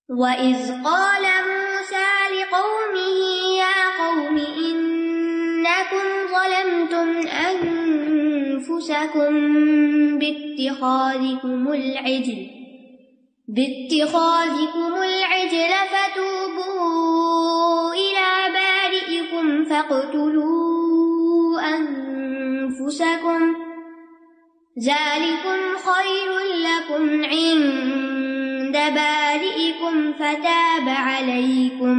وَإِذْ قَالَ مُوسَى لِقَوْمِهِ يَا قَوْمِ إِنَّكُمْ ظَلَمْتُمْ أَنفُسَكُمْ بِاتِّخَاذِكُمُ الْعِجْلَ فَتُوبُوا إِلَى بَارِئِكُمْ فَاقْتُلُوا أَنفُسَكُمْ ذَلِكُمْ خَيْرٌ لَكُمْ عِندَ بَارِئِكُمْ فَتَابَ عَلَيْكُمْ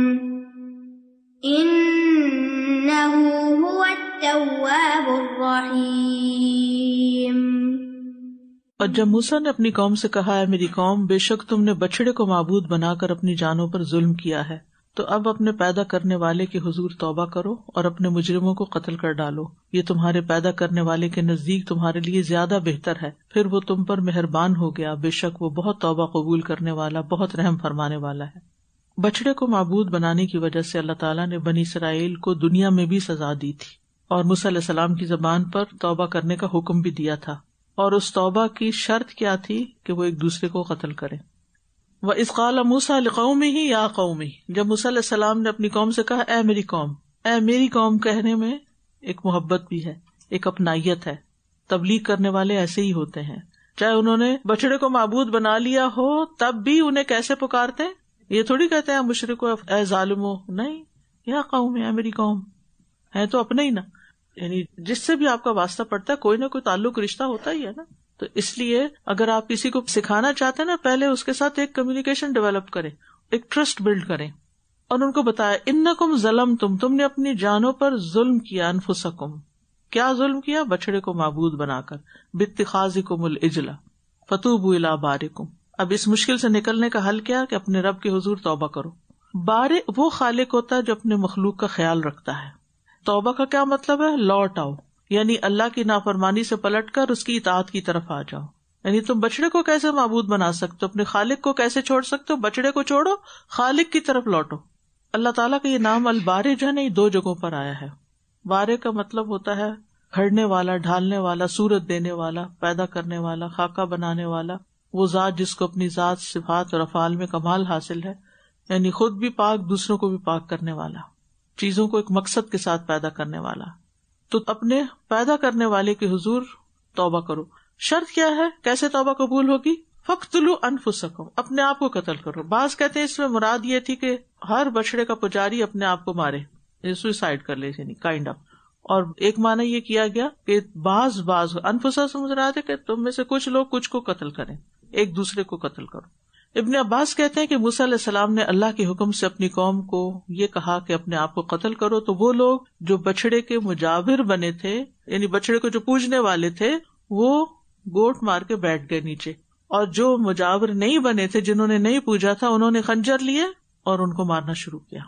إِنَّهُ هُوَ التَّوَّابُ الرَّحِيمُ۔ اور جب موسیٰ نے اپنی قوم سے کہا، ہے میری قوم، بے شک تم نے بچڑے کو معبود بنا کر اپنی جانوں پر ظلم کیا ہے، تو اب اپنے پیدا کرنے والے کے حضور توبہ کرو اور اپنے مجرموں کو قتل کر ڈالو، یہ تمہارے پیدا کرنے والے کے نزدیک تمہارے لیے زیادہ بہتر ہے، پھر وہ تم پر مہربان ہو گیا، بے شک وہ بہت توبہ قبول کرنے والا، بہت رحم فرمانے والا ہے۔ بچڑے کو معبود بنانے کی وجہ سے اللہ تعالیٰ نے بنی اسرائیل کو دنیا میں بھی سزا دی تھی، اور موسیٰ علیہ السلام کی زبان پر توبہ کرنے کا حکم بھی دیا تھا، اور اس توبہ کی شرط کیا تھی کہ وہ ایک دوسرے کو قتل کریں۔ وَإِذْ قَالَ مُوسَىٰ لِقَوْمِهِ يَا قَوْمِ، جب موسیٰ علیہ السلام نے اپنی قوم سے کہا، اے میری قوم، اے میری قوم کہنے میں ایک محبت بھی ہے، ایک اپنائیت ہے۔ تبلیغ کرنے والے ایسے ہی ہوتے ہیں، چاہے انہوں نے بچڑے کو معبود بنا لیا ہو تب بھی انہیں کیسے پکارتے ہیں؟ یہ تھوڑی کہتے ہیں مشرکو اے ظالمو، نہیں، یا قوم، اے میری قوم، ہے تو اپنے ہی نا، یعنی جس سے بھی آپ کا واسطہ پڑتا ہے کوئی نہ کوئی تعلق رشتہ ہوتا ہی ہے نا۔ تو اس لیے اگر آپ کسی کو سکھانا چاہتے ہیں نا، پہلے اس کے ساتھ ایک کمیونیکیشن ڈیولپ کریں، ایک ٹرسٹ بلڈ کریں، اور ان کو بتایا انکم ظلمتم، تم نے اپنی جانوں پر ظلم کیا، انفسکم، کیا ظلم کیا؟ بچڑے کو معبود بنا کر، باتخاذکم العجل فتوبوا الی بارئکم۔ اب اس مشکل سے نکلنے کا حل کیا کہ اپنے رب کے حضور توبہ کرو۔ بارئ وہ خالق ہوتا ہے جو اپنے مخلوق کا خیال رکھتا ہے۔ توبہ کا کیا مطلب ہے؟ لوٹ آؤ، یعنی اللہ کی نافرمانی سے پلٹ کر اس کی اطاعت کی طرف آ جاؤ۔ یعنی تم بچڑے کو کیسے معبود بنا سکتے ہو؟ اپنے خالق کو کیسے چھوڑ سکتے ہو؟ بچڑے کو چھوڑو، خالق کی طرف لوٹو۔ اللہ تعالیٰ کا یہ نام البارئ جو ہے نا، یہ دو جگہوں پر آیا ہے۔ بارئ کا مطلب ہوتا ہے گھڑنے والا، ڈھالنے والا، صورت دینے والا، پیدا کرنے والا، خاکہ بنانے والا، وہ ذات جس کو اپنی ذات، صفات اور افعال میں کمال حاصل ہے، یعنی خود بھی پاک، دوسروں کو بھی پاک کرنے والا، چیزوں کو ایک مقصد کے ساتھ پیدا کرنے والا۔ تو اپنے پیدا کرنے والے کے حضور توبہ کرو۔ شرط کیا ہے؟ کیسے توبہ قبول ہوگی؟ فَاقْتُلُوا أَنفُسَكُمْ، اپنے آپ کو قتل کرو۔ بعض کہتے ہیں اس میں مراد یہ تھی کہ ہر بچڑے کا پجاری اپنے آپ کو مارے، سوئسائڈ کر لے، یعنی کائنڈ آف۔ اور ایک معنی یہ کیا گیا کہ بعض انفسا سے مراد ہے کہ تم میں سے کچھ لوگ کچھ کو قتل کریں، ایک دوسرے کو قتل کرو۔ ابن عباس کہتے ہیں کہ موسیٰ علیہ السلام نے اللہ کے حکم سے اپنی قوم کو یہ کہا کہ اپنے آپ کو قتل کرو، تو وہ لوگ جو بچڑے کے مجاور بنے تھے، یعنی بچڑے کو جو پوجنے والے تھے، وہ گوٹ مار کے بیٹھ گئے نیچے، اور جو مجاور نہیں بنے تھے، جنہوں نے نہیں پوجا تھا، انہوں نے خنجر لیے اور ان کو مارنا شروع کیا۔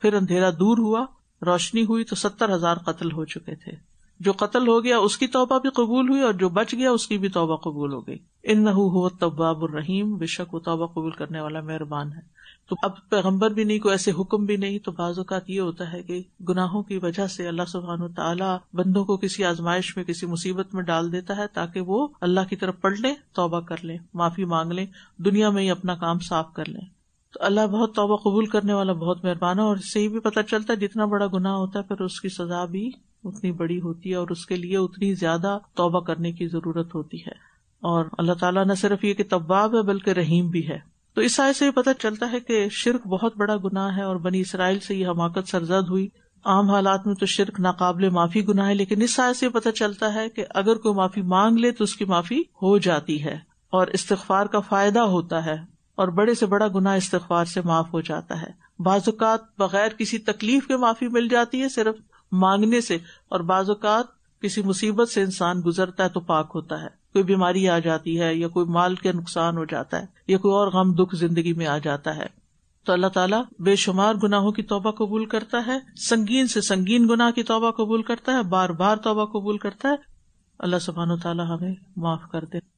پھر اندھیرا دور ہوا، روشنی ہوئی تو 70,000 قتل ہو چکے تھے۔ جو قتل ہو گیا اس کی توبہ بھی قبول ہوئی، اور جو بچ گیا اس کی بھی توبہ قبول ہو گئی۔ انہ هو التواب الرحیم، بے شک وہ توبہ قبول کرنے والا مہربان ہے۔ تو اب پیغمبر بھی نہیں، کوئی ایسے حکم بھی نہیں، تو بعض اوقات یہ ہوتا ہے کہ گناہوں کی وجہ سے اللہ سبحانہ وتعالیٰ بندوں کو کسی آزمائش میں، کسی مصیبت میں ڈال دیتا ہے تاکہ وہ اللہ کی طرف پلٹ لیں، توبہ کر لیں، معافی مانگ لیں، دنیا میں ہی اپنا کام صاف کر لیں۔ تو اللہ بہت توبہ قبول کرنے والا، بہت مہربان ہے، اور اس سے یہ بھی پتہ چلتا ہے جتنا بڑا گناہ ہوتا ہے پھر اس کی سزا بھی اتنی بڑی ہوتی ہے، اور اس کے لیے اتنی زیادہ توبہ کرنے کی ضرورت ہوتی ہے۔ اور اللہ تعالیٰ نہ صرف یہ کہ تواب ہے بلکہ رحیم بھی ہے۔ تو اس آیت سے یہ پتہ چلتا ہے کہ شرک بہت بڑا گناہ ہے، اور بنی اسرائیل سے یہ حماقت سرزد ہوئی۔ عام حالات میں تو شرک ناقابل معافی گناہ ہے، لیکن اس آیت سے یہ پتہ چلتا ہے کہ اگر کوئی معافی مانگ لے تو اس کی معافی ہو جاتی ہے، اور استغفار کا فائدہ ہوتا ہے، اور بڑے سے بڑا گناہ استغفار سے معاف ہو جاتا ہے۔ بعض اوقات بغیر کسی تکلیف کے معافی مل جاتی ہے صرف مانگنے سے، اور بعض اوقات کسی مصیبت سے انسان گزرتا ہے تو پاک ہوتا ہے، کوئی بیماری آ جاتی ہے، یا کوئی مال کے نقصان ہو جاتا ہے، یا کوئی اور غم دکھ زندگی میں آ جاتا ہے، تو اللہ تعالیٰ بے شمار گناہوں کی توبہ قبول کرتا ہے، سنگین سے سنگین گناہ کی توبہ قبول کرتا ہے، بار بار توبہ قبول کرتا ہے۔ اللہ سبحانہ و تعالیٰ ہمیں معاف کر دے۔